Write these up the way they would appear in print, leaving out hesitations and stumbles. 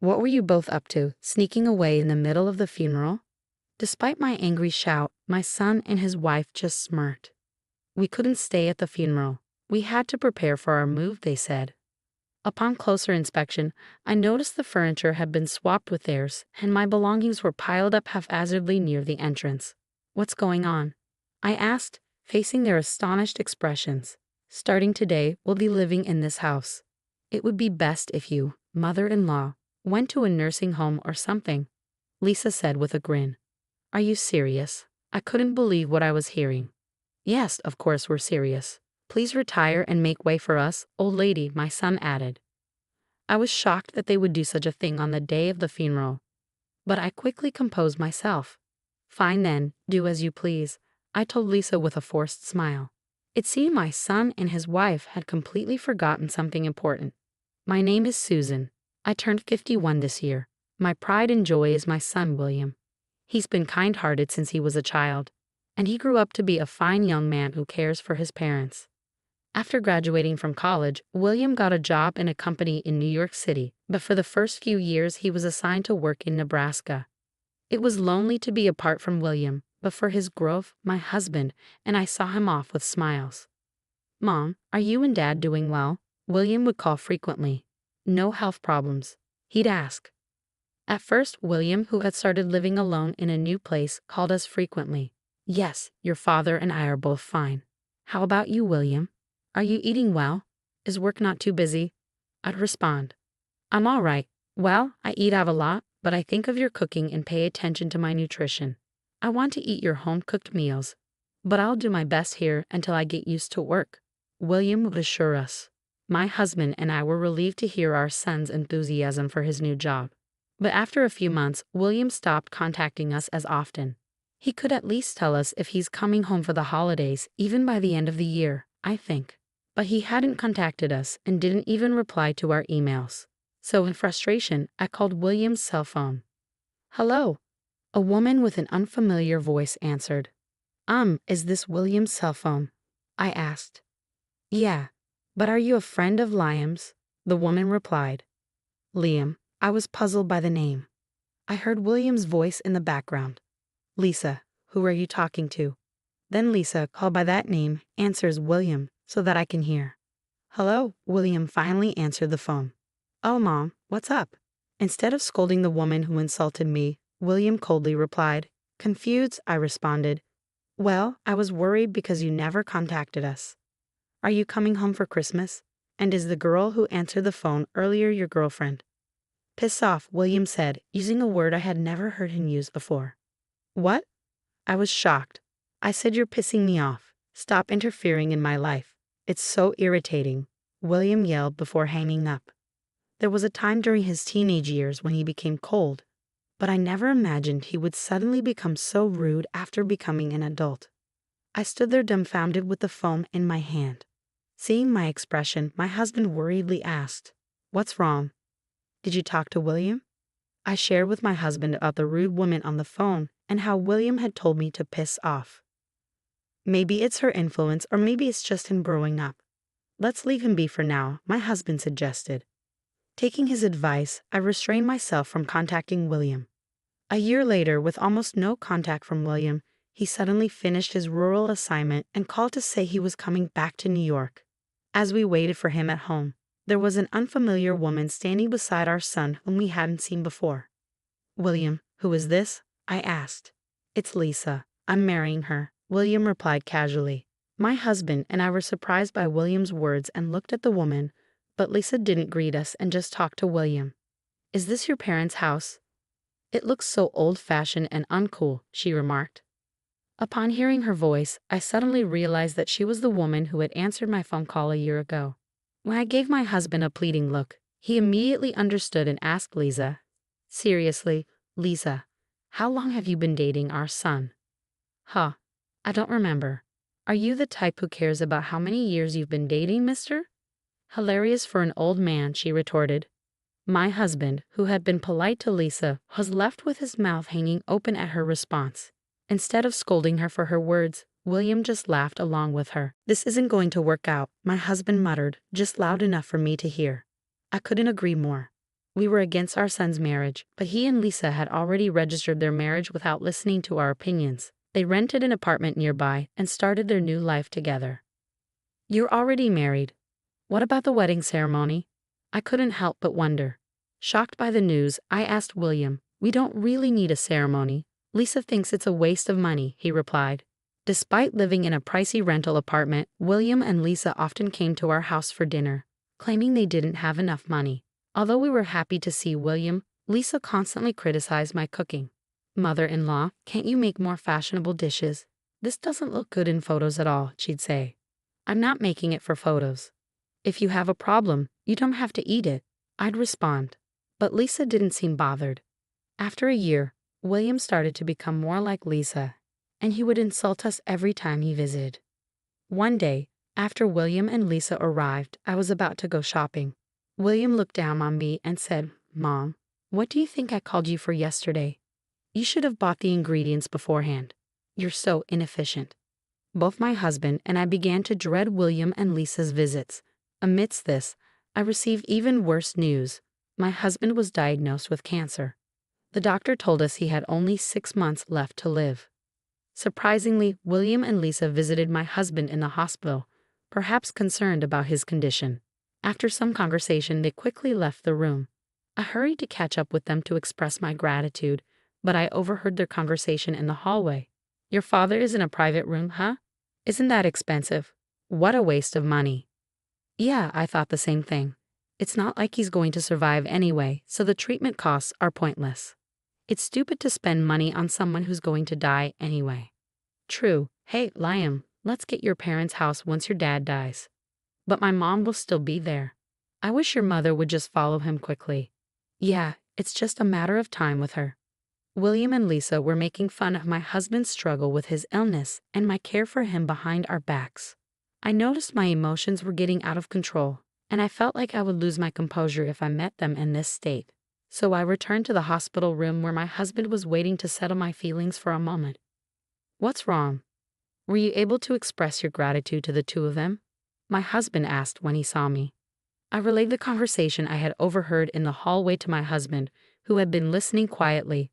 What were you both up to, sneaking away in the middle of the funeral? Despite my angry shout, my son and his wife just smirked. We couldn't stay at the funeral. We had to prepare for our move, they said. Upon closer inspection, I noticed the furniture had been swapped with theirs, and my belongings were piled up haphazardly near the entrance. What's going on? I asked, facing their astonished expressions. Starting today, we'll be living in this house. It would be best if you, mother-in-law, went to a nursing home or something, Lisa said with a grin. Are you serious? I couldn't believe what I was hearing. Yes, of course we're serious. Please retire and make way for us, old lady, my son added. I was shocked that they would do such a thing on the day of the funeral. But I quickly composed myself. Fine then, do as you please, I told Lisa with a forced smile. It seemed my son and his wife had completely forgotten something important. My name is Susan. I turned 51 this year. My pride and joy is my son William. He's been kind-hearted since he was a child, and he grew up to be a fine young man who cares for his parents. After graduating from college, William got a job in a company in New York City, but for the first few years he was assigned to work in Nebraska. It was lonely to be apart from William, but for his growth, my husband and I saw him off with smiles. Mom, are you and Dad doing well? William would call frequently. No health problems, he'd ask. At first, William, who had started living alone in a new place, called us frequently. Yes, your father and I are both fine. How about you, William? Are you eating well? Is work not too busy? I'd respond. I'm all right. Well, I eat out a lot, but I think of your cooking and pay attention to my nutrition. I want to eat your home-cooked meals, but I'll do my best here until I get used to work, William would assure us. My husband and I were relieved to hear our son's enthusiasm for his new job. But after a few months, William stopped contacting us as often. He could at least tell us if he's coming home for the holidays, even by the end of the year, I think. But he hadn't contacted us and didn't even reply to our emails. So in frustration, I called William's cell phone. Hello? A woman with an unfamiliar voice answered. Is this William's cell phone? I asked. Yeah, but are you a friend of Liam's? The woman replied. Liam. I was puzzled by the name. I heard William's voice in the background. Lisa, who are you talking to? Then Lisa, called by that name, answers William so that I can hear. Hello, William finally answered the phone. Oh, Mom, what's up? Instead of scolding the woman who insulted me, William coldly replied. Confused, I responded. Well, I was worried because you never contacted us. Are you coming home for Christmas? And is the girl who answered the phone earlier your girlfriend? Piss off, William said, using a word I had never heard him use before. What? I was shocked. I said you're pissing me off. Stop interfering in my life. It's so irritating, William yelled before hanging up. There was a time during his teenage years when he became cold, but I never imagined he would suddenly become so rude after becoming an adult. I stood there dumbfounded with the phone in my hand. Seeing my expression, my husband worriedly asked, What's wrong? Did you talk to William? I shared with my husband about the rude woman on the phone and how William had told me to piss off. Maybe it's her influence or maybe it's just him growing up. Let's leave him be for now, my husband suggested. Taking his advice, I restrained myself from contacting William. A year later, with almost no contact from William, he suddenly finished his rural assignment and called to say he was coming back to New York. As we waited for him at home, there was an unfamiliar woman standing beside our son whom we hadn't seen before. William, who is this? I asked. It's Lisa. I'm marrying her, William replied casually. My husband and I were surprised by William's words and looked at the woman, but Lisa didn't greet us and just talked to William. Is this your parents' house? It looks so old-fashioned and uncool, she remarked. Upon hearing her voice, I suddenly realized that she was the woman who had answered my phone call a year ago. When I gave my husband a pleading look, he immediately understood and asked Lisa, Seriously, Lisa, how long have you been dating our son? Huh, I don't remember. Are you the type who cares about how many years you've been dating, mister? Hilarious for an old man, she retorted. My husband, who had been polite to Lisa, was left with his mouth hanging open at her response. Instead of scolding her for her words, William just laughed along with her. This isn't going to work out, my husband muttered, just loud enough for me to hear. I couldn't agree more. We were against our son's marriage, but he and Lisa had already registered their marriage without listening to our opinions. They rented an apartment nearby and started their new life together. You're already married. What about the wedding ceremony? I couldn't help but wonder. Shocked by the news, I asked William. We don't really need a ceremony. Lisa thinks it's a waste of money, he replied. Despite living in a pricey rental apartment, William and Lisa often came to our house for dinner, claiming they didn't have enough money. Although we were happy to see William, Lisa constantly criticized my cooking. Mother-in-law, can't you make more fashionable dishes? This doesn't look good in photos at all, she'd say. I'm not making it for photos. If you have a problem, you don't have to eat it, I'd respond. But Lisa didn't seem bothered. After a year, William started to become more like Lisa, and he would insult us every time he visited. One day, after William and Lisa arrived, I was about to go shopping. William looked down on me and said, Mom, what do you think I called you for yesterday? You should have bought the ingredients beforehand. You're so inefficient. Both my husband and I began to dread William and Lisa's visits. Amidst this, I received even worse news. My husband was diagnosed with cancer. The doctor told us he had only 6 months left to live. Surprisingly, William and Lisa visited my husband in the hospital, perhaps concerned about his condition. After some conversation, they quickly left the room. I hurried to catch up with them to express my gratitude, but I overheard their conversation in the hallway. Your father is in a private room, huh? Isn't that expensive? What a waste of money. Yeah, I thought the same thing. It's not like he's going to survive anyway, so the treatment costs are pointless. It's stupid to spend money on someone who's going to die anyway. True. Hey, Liam, let's get your parents' house once your dad dies. But my mom will still be there. I wish your mother would just follow him quickly. Yeah, it's just a matter of time with her. William and Lisa were making fun of my husband's struggle with his illness and my care for him behind our backs. I noticed my emotions were getting out of control, and I felt like I would lose my composure if I met them in this state. So I returned to the hospital room where my husband was waiting to settle my feelings for a moment. What's wrong? Were you able to express your gratitude to the two of them? My husband asked when he saw me. I relayed the conversation I had overheard in the hallway to my husband, who had been listening quietly,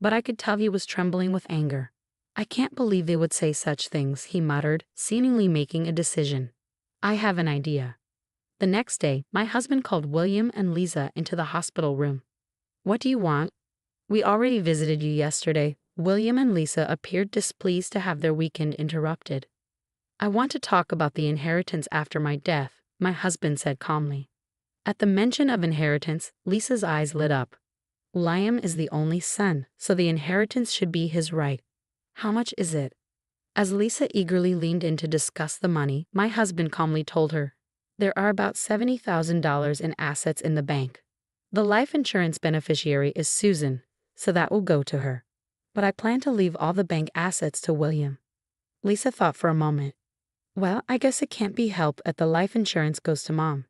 but I could tell he was trembling with anger. I can't believe they would say such things, he muttered, seemingly making a decision. I have an idea. The next day, my husband called William and Lisa into the hospital room. What do you want? We already visited you yesterday. William and Lisa appeared displeased to have their weekend interrupted. I want to talk about the inheritance after my death, my husband said calmly. At the mention of inheritance, Lisa's eyes lit up. Liam is the only son, so the inheritance should be his right. How much is it? As Lisa eagerly leaned in to discuss the money, my husband calmly told her, there are about $70,000 in assets in the bank. The life insurance beneficiary is Susan, so that will go to her. But I plan to leave all the bank assets to William. Lisa thought for a moment. Well, I guess it can't be helped that the life insurance goes to Mom.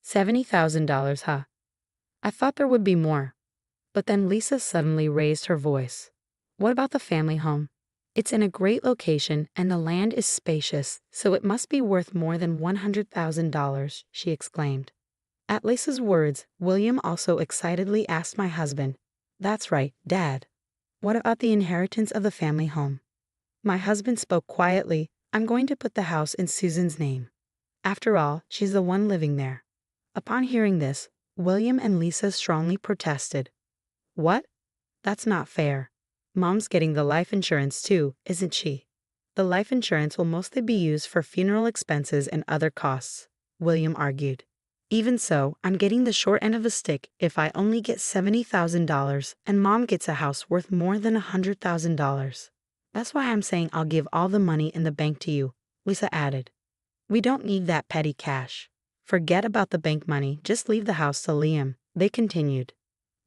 $70,000, huh? I thought there would be more. But then Lisa suddenly raised her voice. What about the family home? It's in a great location and the land is spacious, so it must be worth more than $100,000, she exclaimed. At Lisa's words, William also excitedly asked my husband, That's right, Dad. What about the inheritance of the family home? My husband spoke quietly, I'm going to put the house in Susan's name. After all, she's the one living there. Upon hearing this, William and Lisa strongly protested. What? That's not fair. Mom's getting the life insurance too, isn't she? The life insurance will mostly be used for funeral expenses and other costs, William argued. Even so, I'm getting the short end of the stick if I only get $70,000 and Mom gets a house worth more than $100,000. That's why I'm saying I'll give all the money in the bank to you, Lisa added. We don't need that petty cash. Forget about the bank money, just leave the house to Liam, they continued.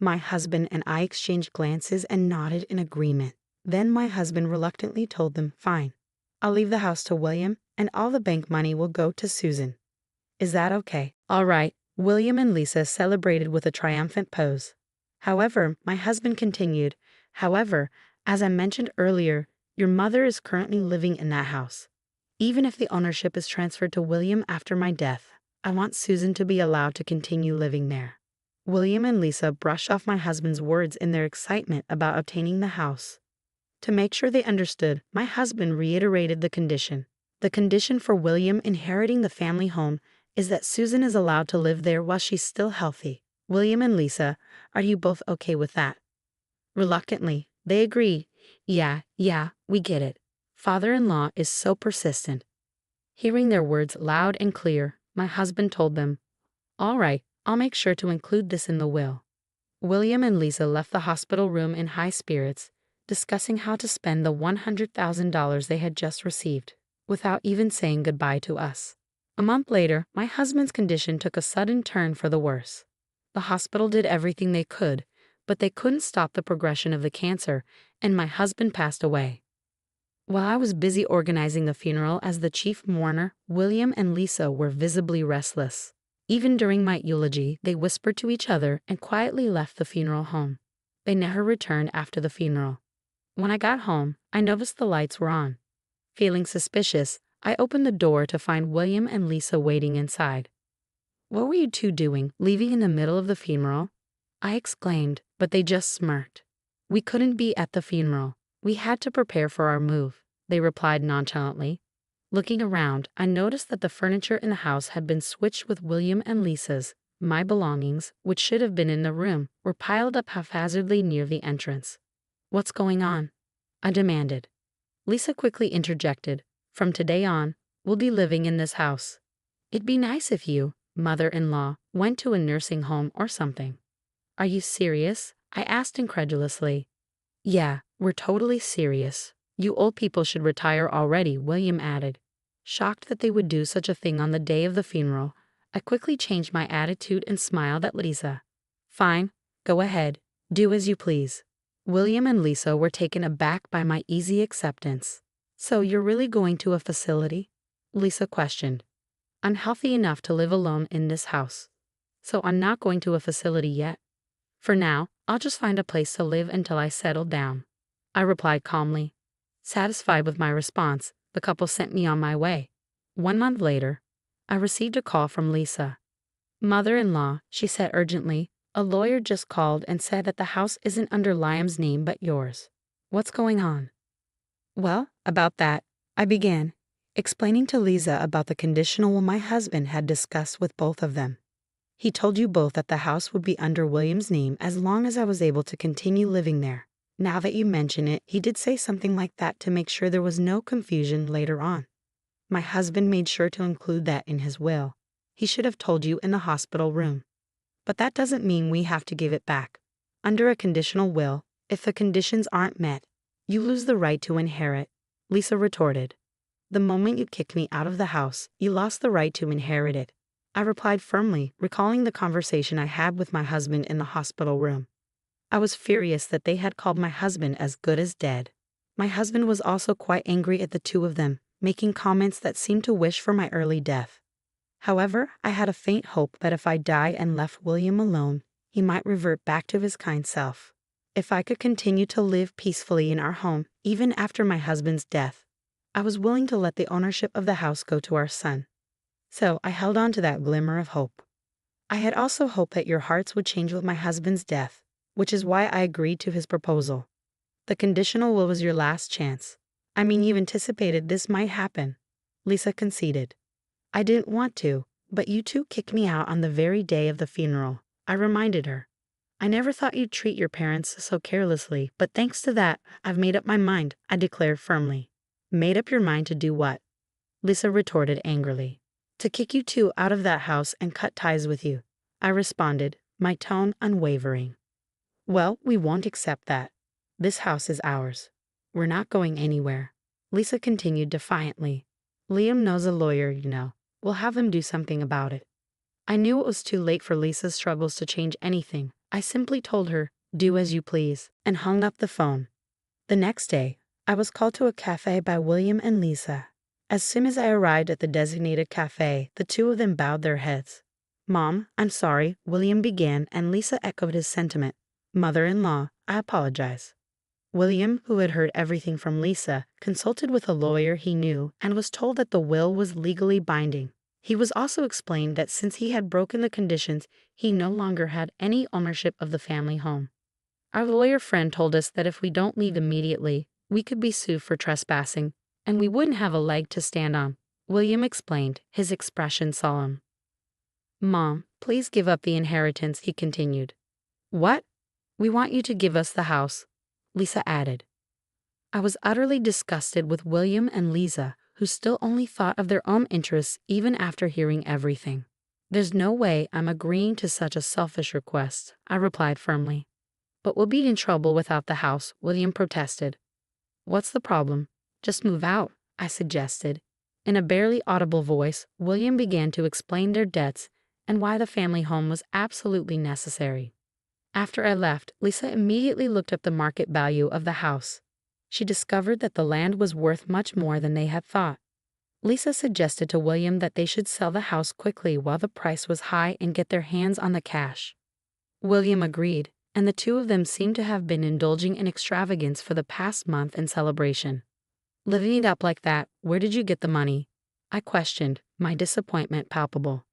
My husband and I exchanged glances and nodded in agreement. Then my husband reluctantly told them, Fine, I'll leave the house to William and all the bank money will go to Susan. Is that okay? All right, William and Lisa celebrated with a triumphant pose. However, my husband continued, as I mentioned earlier, your mother is currently living in that house. Even if the ownership is transferred to William after my death, I want Susan to be allowed to continue living there. William and Lisa brushed off my husband's words in their excitement about obtaining the house. To make sure they understood, my husband reiterated the condition. The condition for William inheriting the family home is that Susan is allowed to live there while she's still healthy. William and Lisa, are you both okay with that? Reluctantly, they agree. Yeah, we get it. Father-in-law is so persistent. Hearing their words loud and clear, my husband told them, all right, I'll make sure to include this in the will. William and Lisa left the hospital room in high spirits, discussing how to spend the $100,000 they had just received, without even saying goodbye to us. A month later, my husband's condition took a sudden turn for the worse. The hospital did everything they could, but they couldn't stop the progression of the cancer, and my husband passed away. While I was busy organizing the funeral as the chief mourner, William and Lisa were visibly restless. Even during my eulogy, they whispered to each other and quietly left the funeral home. They never returned after the funeral. When I got home, I noticed the lights were on. Feeling suspicious, I opened the door to find William and Lisa waiting inside. What were you two doing, leaving in the middle of the funeral? I exclaimed, but they just smirked. We couldn't be at the funeral. We had to prepare for our move, they replied nonchalantly. Looking around, I noticed that the furniture in the house had been switched with William and Lisa's. My belongings, which should have been in the room, were piled up haphazardly near the entrance. What's going on? I demanded. Lisa quickly interjected. From today on, we'll be living in this house. It'd be nice if you, mother-in-law, went to a nursing home or something. Are you serious? I asked incredulously. Yeah, we're totally serious. You old people should retire already, William added. Shocked that they would do such a thing on the day of the funeral, I quickly changed my attitude and smiled at Lisa. Fine, go ahead, do as you please. William and Lisa were taken aback by my easy acceptance. So you're really going to a facility? Lisa questioned. I'm healthy enough to live alone in this house, so I'm not going to a facility yet. For now, I'll just find a place to live until I settle down, I replied calmly. Satisfied with my response, the couple sent me on my way. 1 month later, I received a call from Lisa. Mother-in-law, she said urgently, a lawyer just called and said that the house isn't under Liam's name but yours. What's going on? Well, about that, I began, explaining to Lisa about the conditional will my husband had discussed with both of them. He told you both that the house would be under William's name as long as I was able to continue living there. Now that you mention it, he did say something like that to make sure there was no confusion later on. My husband made sure to include that in his will. He should have told you in the hospital room. But that doesn't mean we have to give it back. Under a conditional will, if the conditions aren't met, you lose the right to inherit, Lisa retorted. The moment you kicked me out of the house, you lost the right to inherit it. I replied firmly, recalling the conversation I had with my husband in the hospital room. I was furious that they had called my husband as good as dead. My husband was also quite angry at the two of them, making comments that seemed to wish for my early death. However, I had a faint hope that if I died and left William alone, he might revert back to his kind self. If I could continue to live peacefully in our home, even after my husband's death, I was willing to let the ownership of the house go to our son. So I held on to that glimmer of hope. I had also hoped that your hearts would change with my husband's death, which is why I agreed to his proposal. The conditional will was your last chance. I mean, you anticipated this might happen, Lisa conceded. I didn't want to, but you two kicked me out on the very day of the funeral, I reminded her. I never thought you'd treat your parents so carelessly, but thanks to that, I've made up my mind, I declared firmly. Made up your mind to do what? Lisa retorted angrily. To kick you two out of that house and cut ties with you, I responded, my tone unwavering. Well, we won't accept that. This house is ours. We're not going anywhere, Lisa continued defiantly. Liam knows a lawyer, you know. We'll have him do something about it. I knew it was too late for Lisa's struggles to change anything. I simply told her, do as you please, and hung up the phone. The next day, I was called to a cafe by William and Lisa. As soon as I arrived at the designated cafe, the two of them bowed their heads. Mom, I'm sorry, William began, and Lisa echoed his sentiment. Mother-in-law, I apologize. William, who had heard everything from Lisa, consulted with a lawyer he knew and was told that the will was legally binding. He was also explained that since he had broken the conditions, he no longer had any ownership of the family home. Our lawyer friend told us that if we don't leave immediately, we could be sued for trespassing, and we wouldn't have a leg to stand on, William explained, his expression solemn. Mom, please give up the inheritance, he continued. What? We want you to give us the house, Lisa added. I was utterly disgusted with William and Lisa, who still only thought of their own interests even after hearing everything. There's no way I'm agreeing to such a selfish request, I replied firmly. But we'll be in trouble without the house, William protested. What's the problem? Just move out, I suggested. In a barely audible voice, William began to explain their debts and why the family home was absolutely necessary. After I left, Lisa immediately looked up the market value of the house. She discovered that the land was worth much more than they had thought. Lisa suggested to William that they should sell the house quickly while the price was high and get their hands on the cash. William agreed, and the two of them seemed to have been indulging in extravagance for the past month in celebration. Living it up like that, where did you get the money? I questioned, my disappointment palpable.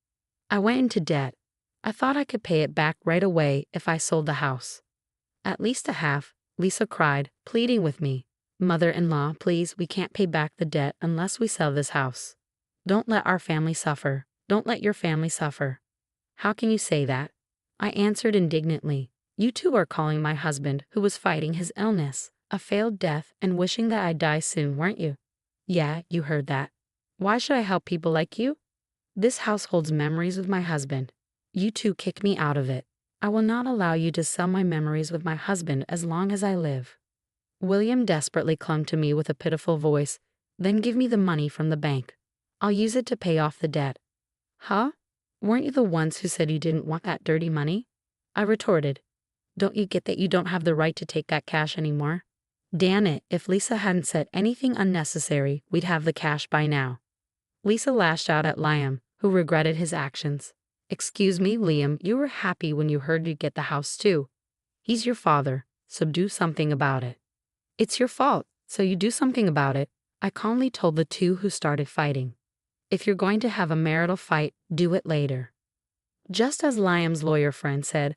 I went into debt. I thought I could pay it back right away if I sold the house. At least a half, Lisa cried, pleading with me. Mother-in-law, please, we can't pay back the debt unless we sell this house. Don't let our family suffer. Don't let your family suffer. How can you say that? I answered indignantly. You two are calling my husband, who was fighting his illness, a failed death and wishing that I'd die soon, weren't you? Yeah, you heard that. Why should I help people like you? This house holds memories with my husband. You two kick me out of it. I will not allow you to sell my memories with my husband as long as I live. William desperately clung to me with a pitiful voice. Then give me the money from the bank. I'll use it to pay off the debt. Huh? Weren't you the ones who said you didn't want that dirty money? I retorted. Don't you get that you don't have the right to take that cash anymore? Damn it, if Lisa hadn't said anything unnecessary, we'd have the cash by now. Lisa lashed out at Liam, who regretted his actions. Excuse me, Liam, you were happy when you heard you'd get the house too. He's your father, so do something about it. It's your fault, so you do something about it, I calmly told the two who started fighting. If you're going to have a marital fight, do it later. Just as Liam's lawyer friend said,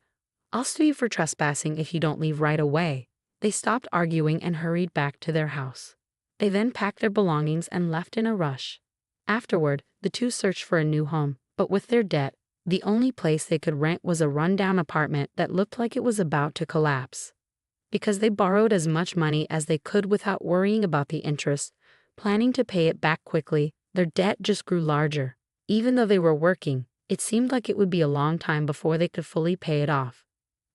I'll sue you for trespassing if you don't leave right away, they stopped arguing and hurried back to their house. They then packed their belongings and left in a rush. Afterward, the two searched for a new home, but with their debt, the only place they could rent was a rundown apartment that looked like it was about to collapse. Because they borrowed as much money as they could without worrying about the interest, planning to pay it back quickly, their debt just grew larger. Even though they were working, it seemed like it would be a long time before they could fully pay it off.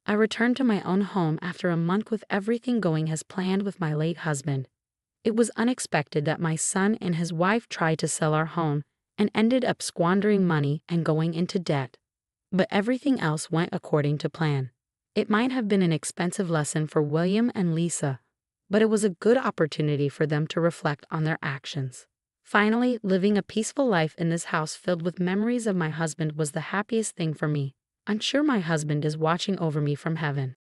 I returned to my own home after a month with everything going as planned with my late husband. It was unexpected that my son and his wife tried to sell our home and ended up squandering money and going into debt. But everything else went according to plan. It might have been an expensive lesson for William and Lisa, but it was a good opportunity for them to reflect on their actions. Finally, living a peaceful life in this house filled with memories of my husband was the happiest thing for me. I'm sure my husband is watching over me from heaven.